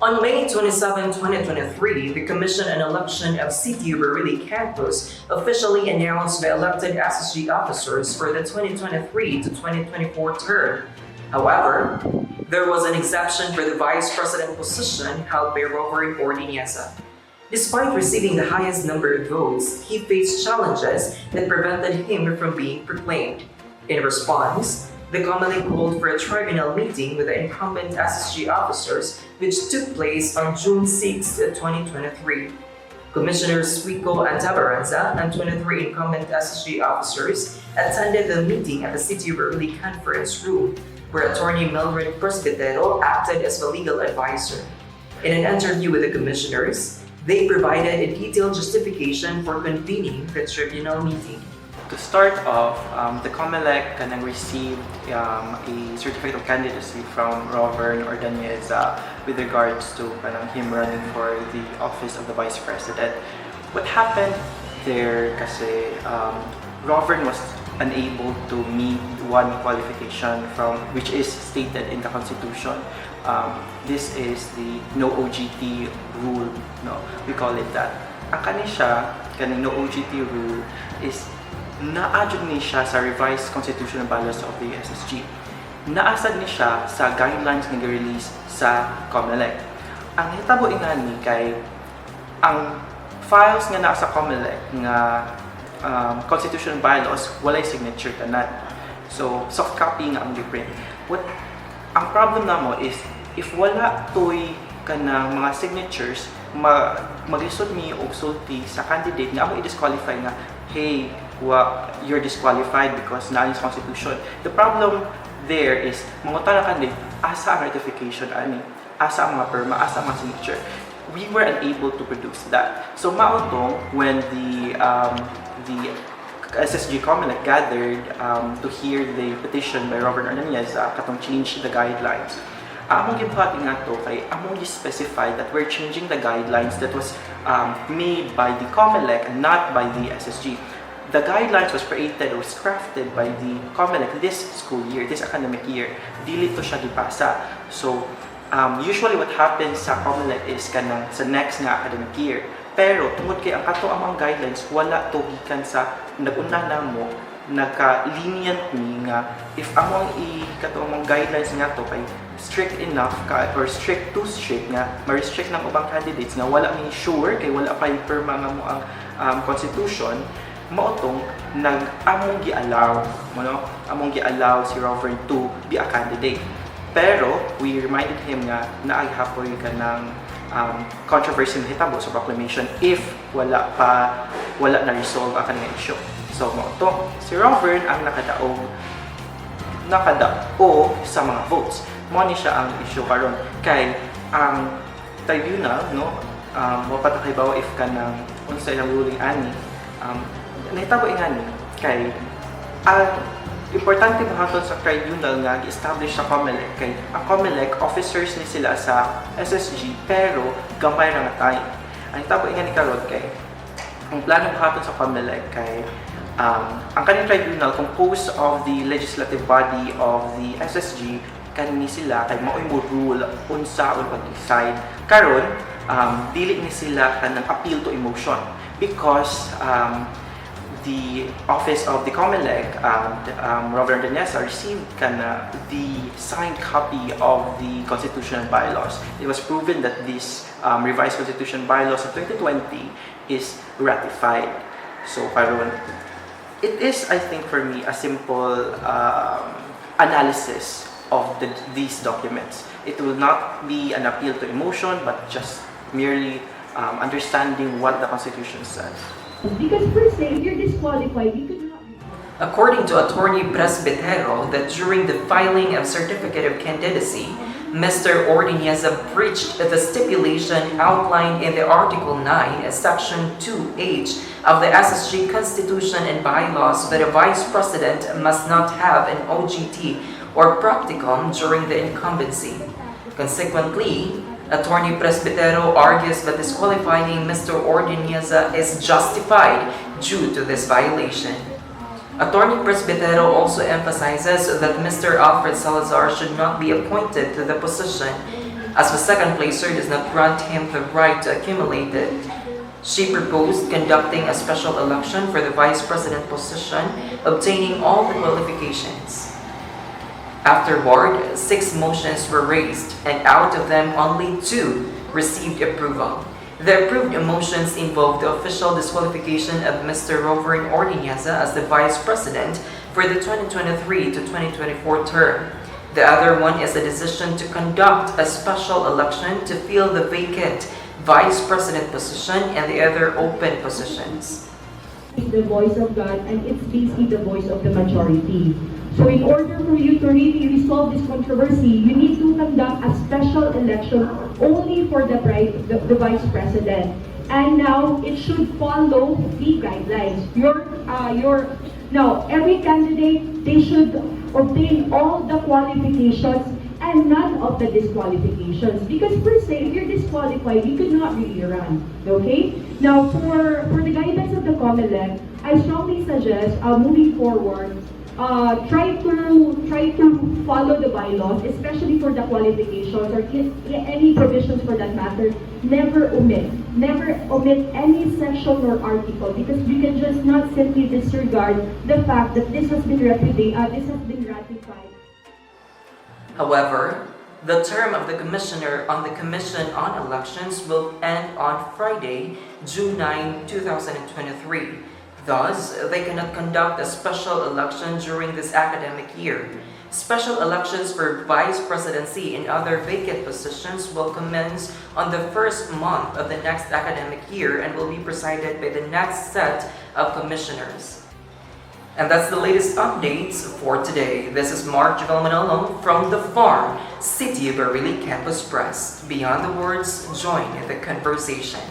On May 27, 2023, the Commission on Election of City Barili Campus officially announced the elected SSG officers for the 2023 to 2024 term. However, there was an exception for the Vice President position held by Robert Ordonez. Despite receiving the highest number of votes, he faced challenges that prevented him from being proclaimed. In response, the 𝐍𝐤𝐿 called for a tribunal meeting with the incumbent SSG officers, which took place on June 6, 2023. Commissioners 𝐍𝐞𝐖𝐒 and 23 incumbent SSG officers attended the meeting at the City Barili Conference Room, where Attorney Melvin Presbitero acted as the legal advisor. In an interview with the commissioners, they provided a detailed justification for convening the tribunal meeting. To start off, the 𝐍𝐤𝐿 received a certificate of candidacy from Robert Ordonez with regards to him running for the office of the Vice President. What happened there kasi Robert was unable to meet one qualification from which is stated in the Constitution. This is the no OJT rule, no, we call it that. Ang kaning no OJT rule is na-adjud ni siya sa revised constitutional bylaws of the SSG. Naasad ni siya sa guidelines nga release sa 𝐍𝐤𝐿. Ang hitabo ingani kay ang files nga naa sa 𝐍𝐤𝐿 nga constitutional bylaws walay signature tanan. So soft copy nga ang giprint. Ang problem namo is if wala toy kanang mga signatures, maglisod mi og sulti sa candidate nga amo i-disqualify nga, hey, you're disqualified because na sa Constitution. The problem there is mangutan na candidate asa ang ratification ani, asa ang mga perma, asa ang mga signature. We were unable to produce that. So mautong when the SSG 𝐍𝐤𝐿 gathered to hear the petition by Robert Ordonez katong change the guidelines. Among gibuhat nga to kay among specify that we're changing the guidelines that was made by the 𝐍𝐤𝐿 and not by the SSG. The guidelines was created or was crafted by the 𝐍𝐤𝐿 this school year, this academic year. Dili to siya gipasa. So usually what happens sa 𝐍𝐤𝐿 is kanang sa next nga academic year. Pero tungod kay ang kato among guidelines wala to gikan sa nag-una namo nagka-lenient ni nga if among kato among guidelines nga to kay strict enough ka or strict too strict nga ma-restrict ng ubang candidates nga wala mi sure kay wala pa perma nga mo ang constitution, mautong among among gi-allow si Robert to be a candidate. Pero we reminded him nga naaghapoy ka ng controversy na hitabo sa proclamation if wala na resolve ang kanang issue. So mautong si Robert ang nakadao sa mga votes. Mo ni siya ang issue karon kay ang tribunal mapatakibaw if kanang unsa ilang ruling ani nahitabo ingani kay ang importante buhaton sa tribunal nga gi-establish sa 𝐍𝐤𝐿 kay ang 𝐍𝐤𝐿 officers ni sila sa SSG pero gamay ra nga time. Ang hitabo ingani karon kay ang plano buhaton sa 𝐍𝐤𝐿 kay ang kaning tribunal composed of the legislative body of the SSG kanini sila kay maoy mo rule unsa ang pag-decide karon dili ni sila kanang appeal to emotion because the office of the 𝐍𝐤𝐿 Robert Ordonez received the signed copy of the constitutional bylaws. It was proven that this revised constitution bylaws of 2020 is ratified. So karon it is, I think, for me a simple analysis of these documents. It will not be an appeal to emotion, but just merely understanding what the Constitution says. Because per se, if you're disqualified, you could not. According to Attorney Presbitero, that during the filing of certificate of candidacy, Mr. Ordonez breached the stipulation outlined in the Article 9, Section 2H of the SSG Constitution and bylaws that a Vice President must not have an OJT or practicum during the incumbency. Consequently, Attorney Presbitero argues that disqualifying Mr. Ordonez is justified due to this violation. Attorney Presbitero also emphasizes that Mr. Alfred Salazar should not be appointed to the position. as the second placer does not grant him the right to accumulate it. She proposed conducting a special election for the vice president position, obtaining all the qualifications. Afterward, 6 motions were raised, and out of them only 2 received approval. The approved motions involved the official disqualification of Mr. Rovern Ordonez as the vice president for the 2023 to 2024 term. The other one is a decision to conduct a special election to fill the vacant vice president position and the other open positions. The voice of God, and it's basically the voice of the majority. So in order for you to really resolve this controversy, you need to conduct a special election only for the vice president. And now it should follow the guidelines. Now every candidate, they should obtain all the qualifications and none of the disqualifications. Because per se, if you're disqualified, you could not really run. Okay? Now, for the guidance of the COMELEC, I strongly suggest moving forward, try to follow the bylaws, especially for the qualifications or any provisions for that matter. Never omit any section or article, because you can just not simply disregard the fact that this has been ratified. However, the term of the commissioner on the Commission on Elections will end on Friday, June 9, 2023. Thus, they cannot conduct a special election during this academic year. Special elections for vice presidency and other vacant positions will commence on the first month of the next academic year and will be presided by the next set of commissioners. And that's the latest updates for today. This is Mark Javel from the Farm City of Barili Campus Press. Beyond the words, join the conversation.